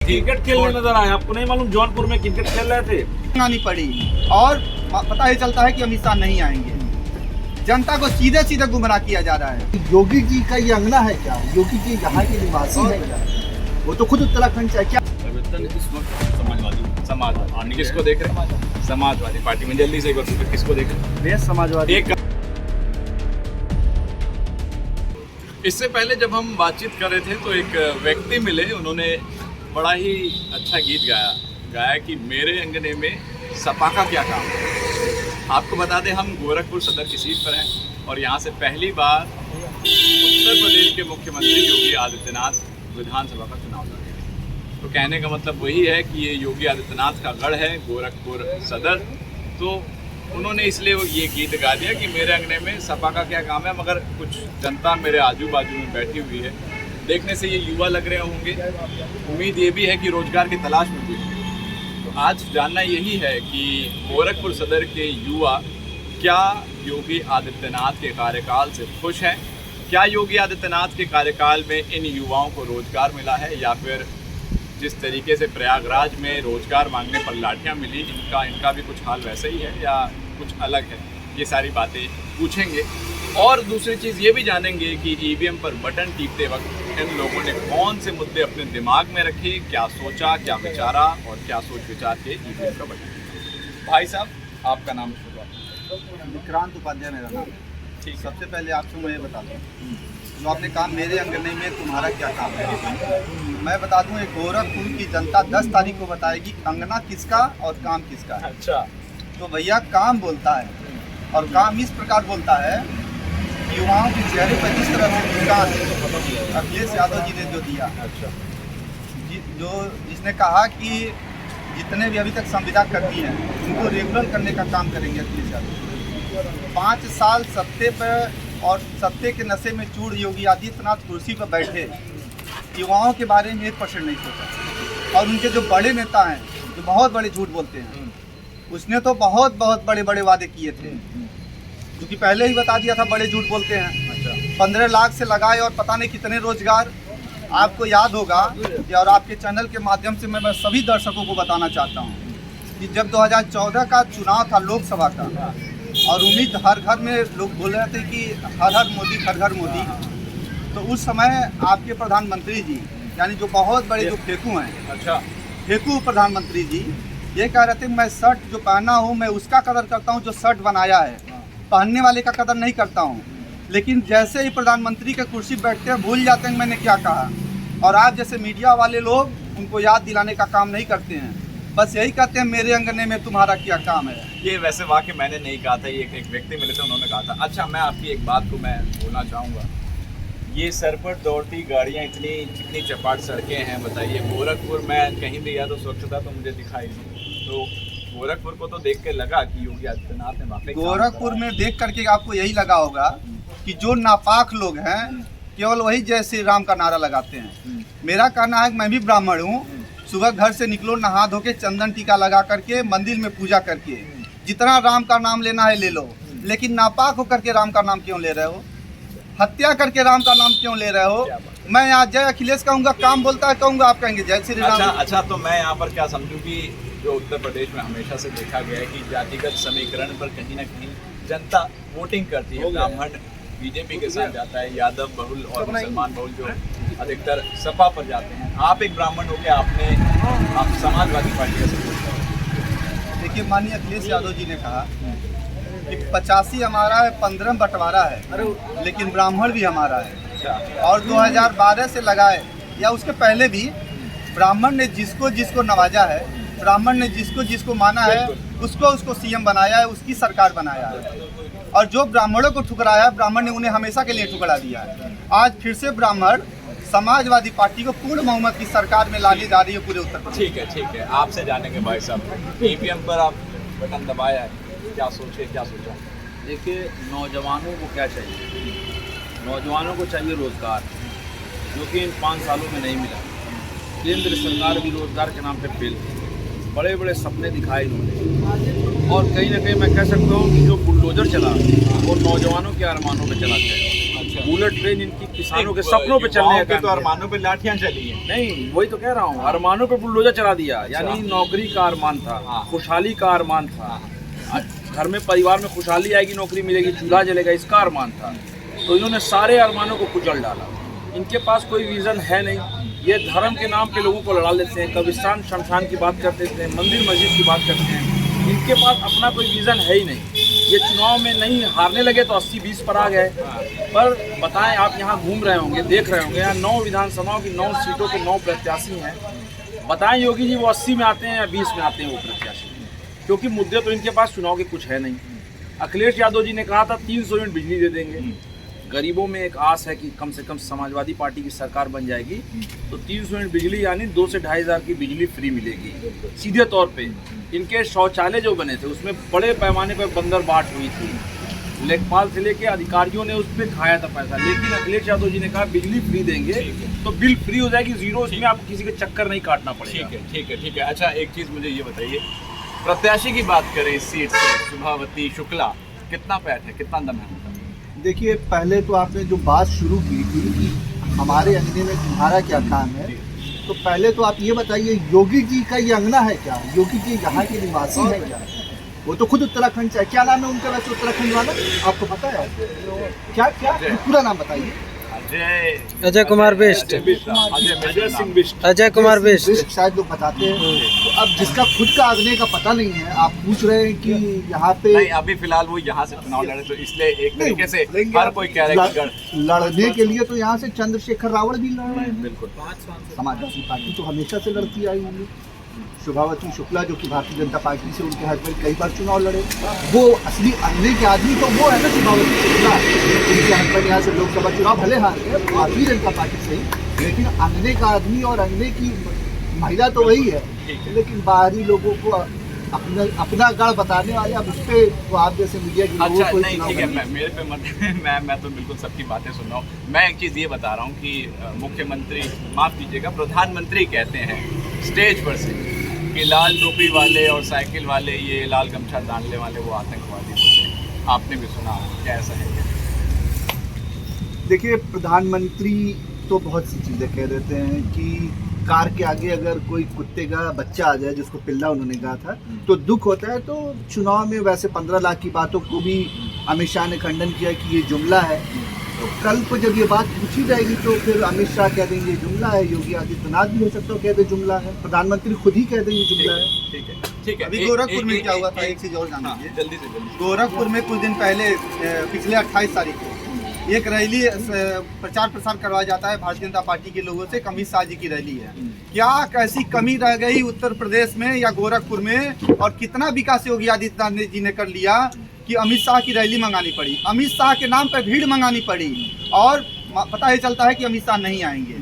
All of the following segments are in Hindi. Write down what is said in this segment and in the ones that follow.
क्रिकेट खेलने नजर आए, आपको नहीं मालूम जौनपुर में क्रिकेट खेल रहे थे? आनी पड़ी और पता ही चलता है कि अमित शाह नहीं आएंगे। जनता को सीधे सीधे गुमराह किया जा रहा है। योगी जी का ये अंगना है क्या? योगी जी यहाँ के निवासी है क्या? वो तो खुद उत्तराखंड से क्या? इस वक्त समाजवादी किसको देख रहे हैं? समाजवादी पार्टी में जल्दी से किसको देख रहे हैं? देश समाजवादी। एक इससे पहले जब हम बातचीत कर रहे थे तो एक व्यक्ति मिले, उन्होंने बड़ा ही अच्छा गीत गाया कि मेरे अंगने में सपा का क्या काम है। आपको बता दें, हम गोरखपुर सदर की सीट पर हैं और यहाँ से पहली बार उत्तर प्रदेश के मुख्यमंत्री योगी आदित्यनाथ विधानसभा का चुनाव लड़ रहे हैं। तो कहने का मतलब वही है कि ये योगी आदित्यनाथ का गढ़ है गोरखपुर सदर। तो उन्होंने इसलिए वो ये गीत गा दिया कि मेरे अंगने में सपा का क्या काम है, मगर कुछ जनता मेरे आजू बाजू में बैठी हुई है। देखने से ये युवा लग रहे होंगे, उम्मीद ये भी है कि रोजगार की तलाश में भी होंगे। तो आज जानना यही है कि गोरखपुर सदर के युवा क्या योगी आदित्यनाथ के कार्यकाल से खुश हैं? क्या योगी आदित्यनाथ के कार्यकाल में इन युवाओं को रोजगार मिला है, या फिर जिस तरीके से प्रयागराज में रोजगार मांगने पर लाठियां मिली, इनका भी कुछ हाल वैसे ही है या कुछ अलग है? ये सारी बातें पूछेंगे और दूसरी चीज़ ये भी जानेंगे कि ईवीएम पर बटन टीपते वक्त इन लोगों ने कौन से मुद्दे अपने दिमाग में रखे, क्या सोचा, क्या विचारा और क्या सोच विचार के ईवीएम का बटन टीपा। भाई साहब, आपका नाम? विक्रांत उपाध्याय मेरा नाम। ठीक, सबसे पहले आपसे मैं ये बता दूँ, जो आपने कहा मेरे अंगने में तुम्हारा क्या काम है, मैं बता दूं, एक गोरखपुर की जनता 10 तारीख को बताएगी अंगना किसका और काम किसका है। अच्छा, तो भैया काम बोलता है और काम इस प्रकार बोलता है, युवाओं के चेहरे पर जिस तरह से मुस्कान अखिलेश यादव जी ने जो दिया, अच्छा, जिसने कहा कि जितने भी अभी तक संविदा करती हैं उनको रेगुलर करने का काम करेंगे अखिलेश यादव। 5 साल सत्ते पर और सत्ते के नशे में चूर योगी आदित्यनाथ कुर्सी पर बैठे, युवाओं के बारे में 1% नहीं सोचा। और उनके जो बड़े नेता हैं जो बहुत बड़े झूठ बोलते हैं, उसने तो बहुत बड़े बड़े वादे किए थे, जो कि पहले ही बता दिया था बड़े झूठ बोलते हैं। अच्छा, 15 लाख से लगाए और पता नहीं कितने रोजगार। आपको याद होगा कि, और आपके चैनल के माध्यम से मैं सभी दर्शकों को बताना चाहता हूँ कि जब 2014 का चुनाव था लोकसभा का, और उम्मीद हर घर में लोग बोल रहे थे कि हर हर मोदी, हर घर मोदी, तो उस समय आपके प्रधानमंत्री जी, यानी जो बहुत बड़े जो फेंकू हैं, अच्छा, फेंकू प्रधानमंत्री जी, ये कह रहे थे मैं शर्ट जो पहना हूँ मैं उसका कदर करता हूँ जो शर्ट बनाया है, पहनने वाले का कदर नहीं करता हूँ। लेकिन जैसे ही प्रधानमंत्री के कुर्सी बैठते हैं भूल जाते हैं मैंने क्या कहा, और आप जैसे मीडिया वाले लोग उनको याद दिलाने का काम नहीं करते हैं, बस यही कहते हैं मेरे अंगने में तुम्हारा क्या काम है। ये वैसे वाक्य मैंने नहीं कहा था, ये एक व्यक्ति मिले थे, उन्होंने कहा था। अच्छा, मैं आपकी एक बात को मैं बोलना चाहूँगा, ये सर पर दौड़ती गाड़ियाँ, इतनी चिकनी चपाट सड़कें हैं, बताइए गोरखपुर में कहीं भी या तो स्वच्छता तो मुझे दिखाई नहीं, तो गोरखपुर को तो देख के लगा कि योगी आदित्यनाथ ने वाकई गोरखपुर में देख करके आपको यही लगा होगा कि जो नापाक लोग हैं केवल वही जय श्री राम का नारा लगाते हैं। मेरा कहना है कि मैं भी ब्राह्मण हूँ, सुबह घर से निकलो नहा धो के चंदन टीका लगा करके मंदिर में पूजा करके, जितना राम का नाम लेना है ले लो, लेकिन नापाक होकर के राम का नाम क्यों ले रहे हो? हत्या करके राम का नाम क्यों ले रहे हो? मैं यहाँ जय अखिलेश कहूँगा, काम बोलता है कहूँगा, आप कहेंगे जय श्री राम। अच्छा, तो मैं यहाँ पर क्या समझूँ कि जो उत्तर प्रदेश में हमेशा से देखा गया है कि जातिगत समीकरण पर कहीं ना कहीं जनता वोटिंग करती है, ब्राह्मण बीजेपी के साथ जाता है, यादव बहुल और मुसलमान बहुल जो अधिकतर सपा पर जाते हैं। आप एक ब्राह्मण हो के आप समाजवादी पार्टी का सपोर्ट करें? देखिए, माननीय अखिलेश यादव जी ने कहा कि 85 हमारा है, 15 बंटवारा है, लेकिन ब्राह्मण भी हमारा है। और 2012 से लगाए या उसके पहले भी ब्राह्मण ने जिसको जिसको नवाजा है, ब्राह्मण ने जिसको जिसको माना है, उसको सीएम बनाया है, उसकी सरकार बनाया है। और जो ब्राह्मणों को ठुकराया है, ब्राह्मण ने उन्हें हमेशा के लिए ठुकरा दिया है। आज फिर से ब्राह्मण समाजवादी पार्टी को पूर्ण बहुमत की सरकार में लाने जा रही है पूरे उत्तर प्रदेश। ठीक है, आपसे जानेंगे भाई साहब, ईवीएम पर आप बटन दबाया है, क्या सोचा? देखिए, नौजवानों को क्या चाहिए? नौजवानों को चाहिए रोज़गार, जो कि इन 5 सालों में नहीं मिला। केंद्र सरकार भी रोज़गार के नाम पे फेल, बड़े बड़े सपने दिखाए इन्होंने, और कहीं ना कहीं मैं कह सकता हूँ कि जो बुलडोजर चला वो नौजवानों के अरमानों पे चला गया। बुलेट ट्रेन इनकी किसानों के सपनों पे चलने युवाओं का के काम तो किया। अरमानों पे लाठियां चली हैं। नहीं, वही तो कह रहा हूँ, अरमानों पे बुलडोजर चला दिया। यानी नौकरी का अरमान था, हाँ। खुशहाली का अरमान था, घर में परिवार में खुशहाली आएगी, नौकरी मिलेगी, चूल्हा जलेगा, इसका अरमान था। तो इन्होंने सारे अरमानों को कुचल डाला। इनके पास कोई विजन है नहीं। ये धर्म के नाम पे लोगों को लड़ा लेते हैं, कब्रिस्तान शमशान की बात करते हैं, मंदिर मस्जिद की बात करते हैं। इनके पास अपना कोई विजन है ही नहीं। ये चुनाव में नहीं हारने लगे तो 80-20 पर आ गए। पर बताएं, आप यहाँ घूम रहे होंगे, देख रहे होंगे, यहाँ 9 विधानसभाओं की 9 सीटों के 9 प्रत्याशी हैं। बताएं योगी जी वो 80 में आते हैं या 20 में आते हैं वो प्रत्याशी? क्योंकि मुद्दे तो इनके पास चुनाव के कुछ है नहीं। अखिलेश यादव जी ने कहा था 300 यूनिट बिजली दे देंगे। गरीबों में एक आस है कि कम से कम समाजवादी पार्टी की सरकार बन जाएगी तो 300 यूनिट बिजली यानी 2 से 2.5 हज़ार की बिजली फ्री मिलेगी सीधे तौर पे। इनके शौचालय जो बने थे उसमें बड़े पैमाने पर बंदरबाट हुई थी। लेखपाल से लेके अधिकारियों ने उस पर खाया था पैसा। लेकिन अखिलेश यादव जी ने कहा बिजली फ्री देंगे तो बिल फ्री हो जाएगी, जीरो। इसमें आपको किसी के चक्कर नहीं काटना पड़ेगा। ठीक है। अच्छा, एक चीज़ मुझे ये बताइए, प्रत्याशी की बात करें इस सीट से, शुभावती शुक्ला, कितना पैठ है, कितना दम है? देखिए, पहले तो आपने जो बात शुरू की थी कि हमारे अंगने में तुम्हारा क्या काम है, तो पहले तो आप ये बताइए योगी जी का ये अंगना है क्या? योगी जी यहाँ के निवासी है क्या? वो तो खुद उत्तराखंड से है। क्या नाम है उनका वैसे उत्तराखंड वाला, आपको पता है? क्या पूरा नाम बताइए। अजय कुमार बिष्ट, अजय सिंह बिष्ट। अजय कुमार बिष्ट शायद लोग बताते हैं। तो अब जिसका खुद का अगने का पता नहीं है, आप पूछ रहे हैं कि यहाँ पे नहीं, अभी फिलहाल वो यहाँ से चुनाव लड़े तो इसलिए एक तरीके से हर कोई कह रहा है कि लड़ने के लिए तो यहाँ से चंद्रशेखर रावल भी लड़ रहे हैं। बिल्कुल। समाजवादी पार्टी तो हमेशा से लड़ती आई हुई। शुभावती शुक्ला जो कि भारतीय जनता पार्टी से, उनके हस्बैंड कई बार चुनाव लड़े। वो असली अंगने के आदमी तो वो है ना, शुभावती शुक्ला। उनके हस्बैंड यहाँ से लोकसभा चुनाव भले हार गए भारतीय जनता पार्टी से ही, लेकिन अंगने का आदमी और अंगने की महिला तो वही है। लेकिन बाहरी लोगों को अपना गढ़ बताने वाले, अब उस पर वो आप जैसे मीडिया के लोगों अच्छा को नहीं, ठीक है, मेरे पे मत मैं तो बिल्कुल सबकी बातें सुन रहा हूँ। मैं एक चीज़ ये बता रहा हूँ कि मुख्यमंत्री, माफ़ कीजिएगा, प्रधानमंत्री कहते हैं स्टेज पर से कि लाल टोपी वाले और साइकिल वाले, ये लाल गमछा डालने वाले वो आतंकवादी होते हैं। आपने भी सुना, क्या ऐसा है क्या? देखिए, प्रधानमंत्री तो बहुत सी चीज़ें कह देते हैं कि कार के आगे अगर कोई कुत्ते का बच्चा आ जाए, जिसको पिल्ला उन्होंने कहा था, तो दुख होता है। तो चुनाव में वैसे 15 लाख की बातों को भी अमित शाह ने खंडन किया कि ये जुमला है। तो कल को जब ये बात पूछी जाएगी तो फिर अमित शाह कह देंगे जुमला है, योगी आदित्यनाथ भी हो सकता है कह दे जुमला है, प्रधानमंत्री खुद ही कह देंगे जुमला है। ठीक है। अभी गोरखपुर में क्या हुआ था, एक चीज़ और जान लीजिए। जल्दी से जल्दी। गोरखपुर में कुछ दिन पहले पिछले 28 तारीख को एक रैली, प्रचार प्रसार करवाया जाता है भारतीय जनता पार्टी के लोगों से। अमित शाह जी की रैली है। क्या कैसी कमी रह गई उत्तर प्रदेश में या गोरखपुर में, और कितना विकास योगी आदित्यनाथ जी ने कर लिया कि अमित शाह की रैली मंगानी पड़ी, अमित शाह के नाम पर भीड़ मंगानी पड़ी, और पता ही चलता है कि अमित शाह नहीं आएंगे।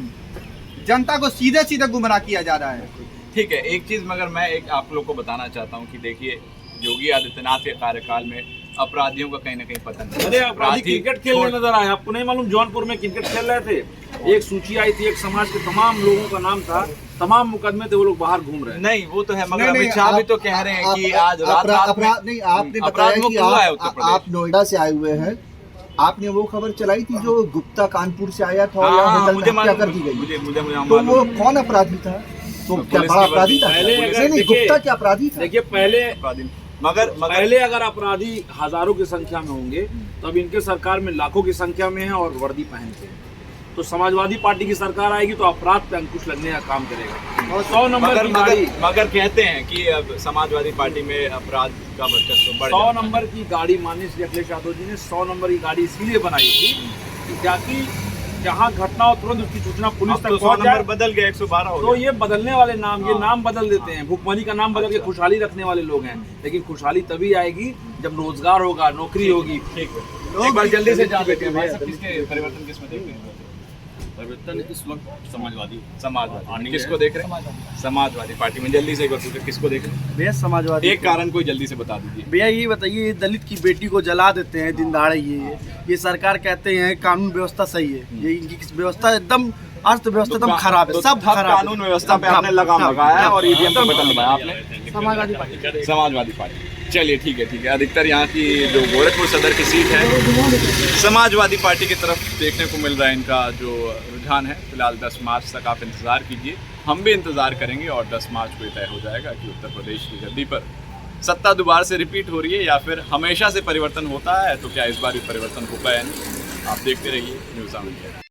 जनता को सीधे सीधे गुमराह किया जा रहा है। ठीक है, एक चीज़ मगर मैं एक आप लोग को बताना चाहता हूँ कि देखिए, योगी आदित्यनाथ के कार्यकाल में अपराधियों का कहीं ना कहीं पतन नहीं। अरे अपराधी क्रिकेट खेलने नजर आए। आपको नहीं मालूम, जौनपुर में क्रिकेट खेल रहे थे, एक सूची आई थी, एक समाज के तमाम लोगों का नाम था, तमाम मुकदमे थे, वो लोग बाहर घूम रहे हैं। नहीं, वो तो है, मगर अमित शाह भी तो कह रहे हैं कि आज रात नहीं, आपने बताया कि आप नोएडा से आए हुए हैं। आपने वो खबर चलाई थी जो गुप्ता कानपुर से आया था और होटल में हत्या कर दी गई। तो वो कौन अपराधी था? तो क्या बड़ा अपराधी था? नहीं, गुप्ता क्या अपराधी था? देखिए, पहले अगर अपराधी हजारों की संख्या में होंगे तो अब इनके सरकार में लाखों की संख्या में है और वर्दी पहनते हैं। तो समाजवादी पार्टी की सरकार आएगी तो अपराध पे अंकुश लगने का काम करेगा। और 100 नंबर की गाड़ी, मगर कहते हैं कि अब समाजवादी पार्टी में अपराध का वर्चस्व बढ़ 100 नंबर की गाड़ी माननीय श्री अखिलेश यादव जी ने 100 नंबर की गाड़ी इसीलिए बनाई थी कि ताकि जहाँ घटना हो तुरंत उसकी सूचना पुलिस तक पहुंच जाए। बदल गया, 112 हो तो ये बदलने वाले नाम, ये नाम बदल देते हैं। भुखमरी का नाम बदल के खुशहाली रखने वाले लोग हैं। लेकिन खुशहाली तभी आएगी जब रोजगार होगा, नौकरी होगी। ठीक है, एक बार जल्दी से जान लेते हैं भाई साहब, किसके परिवर्तन किसमें देखते हैं? परिवर्तन इस वक्त समाजवादी किसको देख रहे हैं? समाजवादी पार्टी में। जल्दी से एक बार पूछो, किसको देख रहे हैं? भैया समाजवादी। एक कारण कोई जल्दी से बता दीजिए भैया ये बताइए, ये दलित की बेटी को जला देते हैं दिन दहाड़े, ये सरकार कहते हैं कानून व्यवस्था सही है, ये इनकी व्यवस्था एकदम अर्थव्यवस्था एकदम खराब है, सब खराब। कानून व्यवस्था पे आपने लगाम लगाया है और ईवीएम पे बटन दबाया आपने। समाजवादी पार्टी। समाजवादी पार्टी चलिए ठीक है। अधिकतर यहाँ की जो गोरखपुर सदर की सीट है समाजवादी पार्टी की तरफ देखने को मिल रहा है इनका जो रुझान है। फिलहाल 10 मार्च तक आप इंतज़ार कीजिए, हम भी इंतज़ार करेंगे और 10 मार्च को तय हो जाएगा कि उत्तर प्रदेश की गद्दी पर सत्ता दोबारा से रिपीट हो रही है या फिर हमेशा से परिवर्तन होता है। तो क्या इस बार भी परिवर्तन होगा या नहीं, आप देखते रहिए न्यूज़ ऑन इंडिया।